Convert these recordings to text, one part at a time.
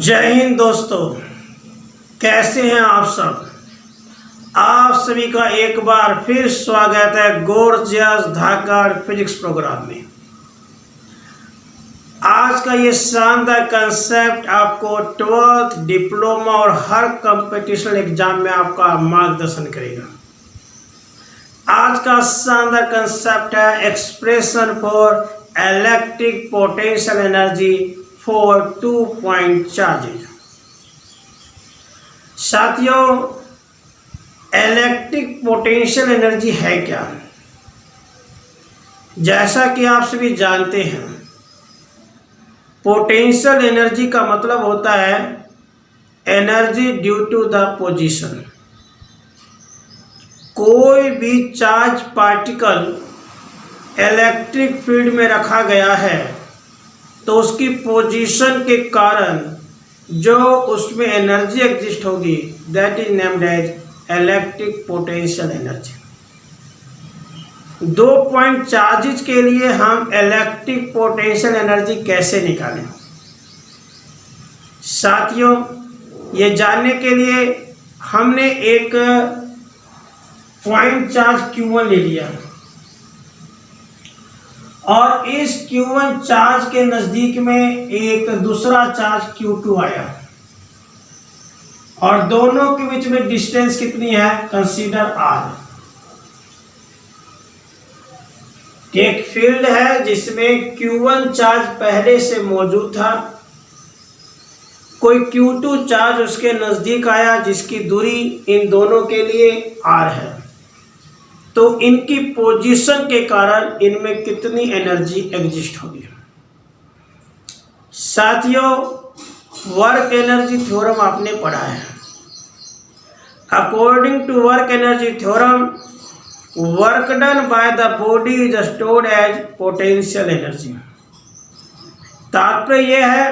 जय हिंद दोस्तों, कैसे हैं आप सब। आप सभी का एक बार फिर स्वागत है गॉर्जियस धाकड़ फिजिक्स प्रोग्राम में। आज का ये शानदार कंसेप्ट आपको 12th डिप्लोमा और हर कंपटीशन एग्जाम में आपका मार्गदर्शन करेगा। आज का शानदार कंसेप्ट है expression for electric potential energy for 2 point charges. साथियों, इलेक्ट्रिक पोटेंशियल एनर्जी है क्या? जैसा कि आप सभी जानते हैं, पोटेंशियल एनर्जी का मतलब होता है energy due to the position. कोई भी चार्ज पार्टिकल इलेक्ट्रिक फील्ड में रखा गया है तो उसकी पोजीशन के कारण जो उसमें एनर्जी एग्जिस्ट होगी that is named as electric potential energy. 2 point charges के लिए हम इलेक्ट्रिक पोटेंशियल एनर्जी कैसे निकालें? साथियों, ये जानने के लिए हमने एक पॉइंट चार्ज Q1 ले लिया और इस Q1 चार्ज के नज़दीक में एक दूसरा चार्ज Q2 आया और दोनों के बीच में डिस्टेंस कितनी है? Consider R। एक फील्ड है जिसमें Q1 चार्ज पहले से मौजूद था, कोई Q2 चार्ज उसके नज़दीक आया जिसकी दूरी इन दोनों के लिए R है। तो इनकी पोजीशन के कारण इनमें कितनी एनर्जी एग्जिस्ट होगी? साथियों, वर्क एनर्जी थ्योरम आपने पढ़ा है। According to work energy theorem, work done by the body is stored as potential energy. तात्पर्य यह है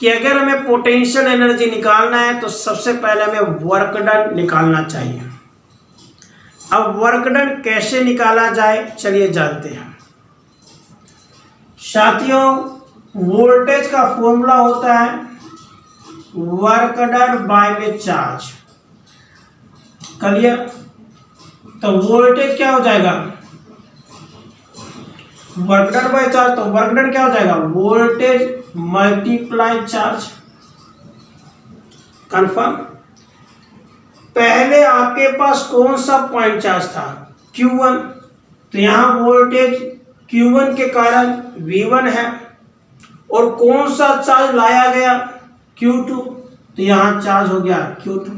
कि अगर हमें पोटेंशियल एनर्जी निकालना है तो सबसे पहले हमें वर्क डन निकालना चाहिए। अब वर्क डन कैसे निकाला जाए, चलिए जानते हैं। साथियों, वोल्टेज का फॉर्मूला होता है वर्क डन बाय में चार्ज। क्लियर? तो वोल्टेज क्या हो जाएगा? Work done by charge. तो वर्क डन क्या हो जाएगा? Voltage multiply charge. कंफर्म? पहले आपके पास कौन सा पॉइंट चार्ज था? Q1। तो यहाँ वोल्टेज Q1 के कारण V1 है और कौन सा चार्ज लाया गया? Q2। तो यहाँ चार्ज हो गया Q2।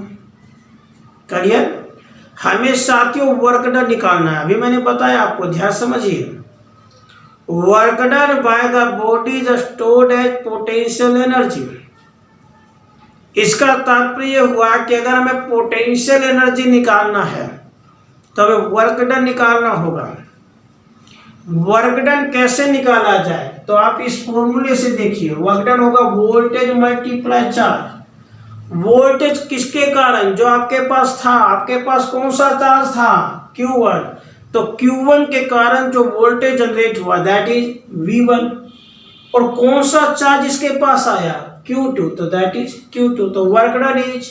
क्लियर? हमें साथियों वर्क डन निकालना है। अभी मैंने बताया आपको, ध्यान समझिए। Work done by the body is stored as potential energy. इसका तात्पर्य हुआ कि अगर हमें पोटेंशियल एनर्जी निकालना है तो हमें वर्क डन निकालना होगा। वर्क डन कैसे निकाला जाए? तो आप इस फॉर्मूले से देखिए, वर्क डन होगा वोल्टेज मल्टीप्लाई चार्ज। वोल्टेज किसके कारण? जो आपके पास था, आपके पास कौन सा चार्ज था? Q1। तो Q1 के कारण जो वोल्टेज जनरेट हुआ दैट इज V1। और कौन सा चार्ज इसके पास आया? Q2। तो दैट इज Q2। तो work done is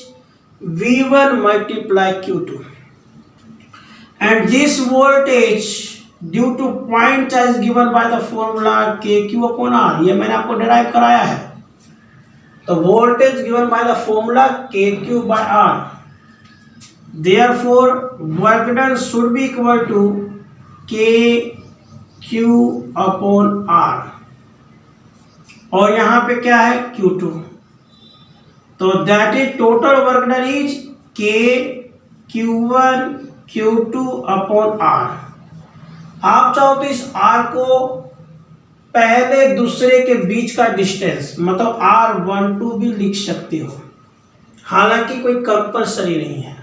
V1 multiply Q2 and this voltage due to point charge given by the formula KQ upon R। ये मैंने आपको डिराइव कराया है। तो voltage given by the formula KQ by R, therefore work done should be equal to KQ upon R और यहाँ पे क्या है? Q2। तो that is total work done is Q1 Q2 upon R। आप चाहो तो इस R को पहले दूसरे के बीच का डिस्टेंस मतलब R12 भी लिख सकते हो, हालांकि कोई कंपल्सरी नहीं है।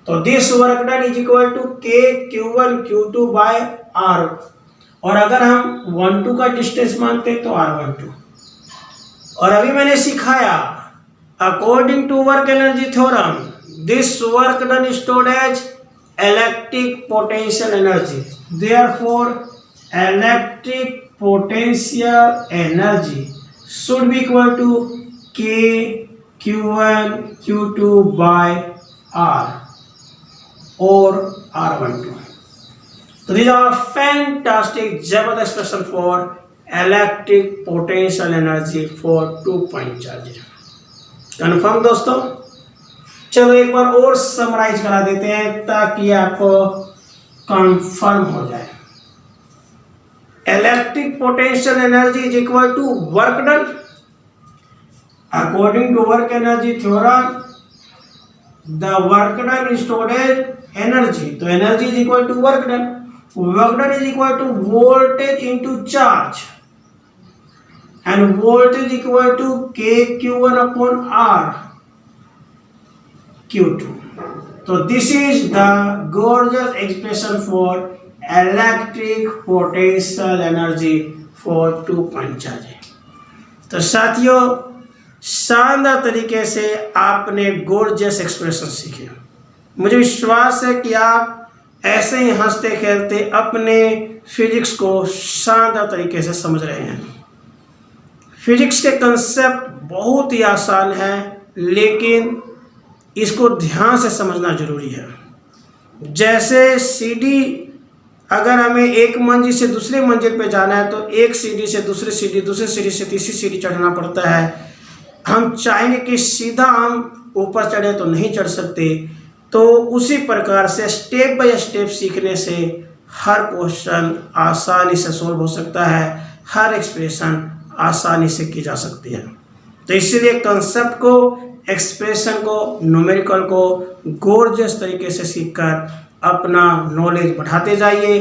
तो this work done is equal to Q1 Q2 by R। और अगर हम 12 का डिस्टेंस मानते हैं तो R12। और अभी मैंने सिखाया according to work energy theorem this work done stored as electric potential energy. Therefore electric potential energy should be equal to K Q1 Q2 by R or R12. So these are fantastic जबरदस्त expression for electric potential energy for 2-point charge. Confirm दोस्तों? चलो एक बार और summarise करा देते हैं ताकि आपको कंफर्म हो जाए. Electric potential energy is equal to work done. According to work energy theorem the work done is stored as energy. तो energy is equal to work done. Work done is equal to voltage into charge and voltage equal to K Q1 upon R Q2. So this is the gorgeous expression for electric potential energy for 2-point charge. तो साथियों शानदार तरीके से आपने gorgeous expression सीखे. मुझे विश्वास है कि आप ऐसे ही हंसते खेलते अपने फिजिक्स को शानदार तरीके से समझ रहे हैं. फिजिक्स के कंसेप्ट बहुत ही आसान है लेकिन इसको ध्यान से समझना जरूरी है. जैसे सीढ़ी, अगर हमें एक मंजिल से दूसरे मंजिल पे जाना है तो एक सीढ़ी से दूसरी सीढ़ी, दूसरी सीढ़ी से तीसरी सीढ़ी चढ़ना पड़ता है. हम चाहेंगे कि सीधा हम ऊपर चढ़े तो नहीं चढ़ सकते. तो उसी प्रकार से स्टेप बाय स्टेप सीखने से हर क्वेश्चन आसानी से सोल्व हो सकता है, हर एक्सप्रेशन आसानी से की जा सकती है. तो इसीलिए कंसेप्ट को, एक्सप्रेशन को, न्यूमेरिकल को गोर्जियस तरीके से सीखकर अपना नॉलेज बढ़ाते जाइए,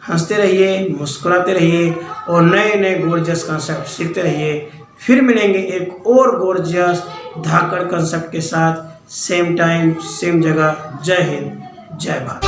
हंसते रहिए, मुस्कुराते रहिए और नए नए गोर्जियस कंसेप्ट सीखते रहिए. फिर मिलेंगे एक और गोर्जियस धाकड़ कंसेप्ट के साथ, सेम टाइम सेम जगह. जय हिंद, जय भारत.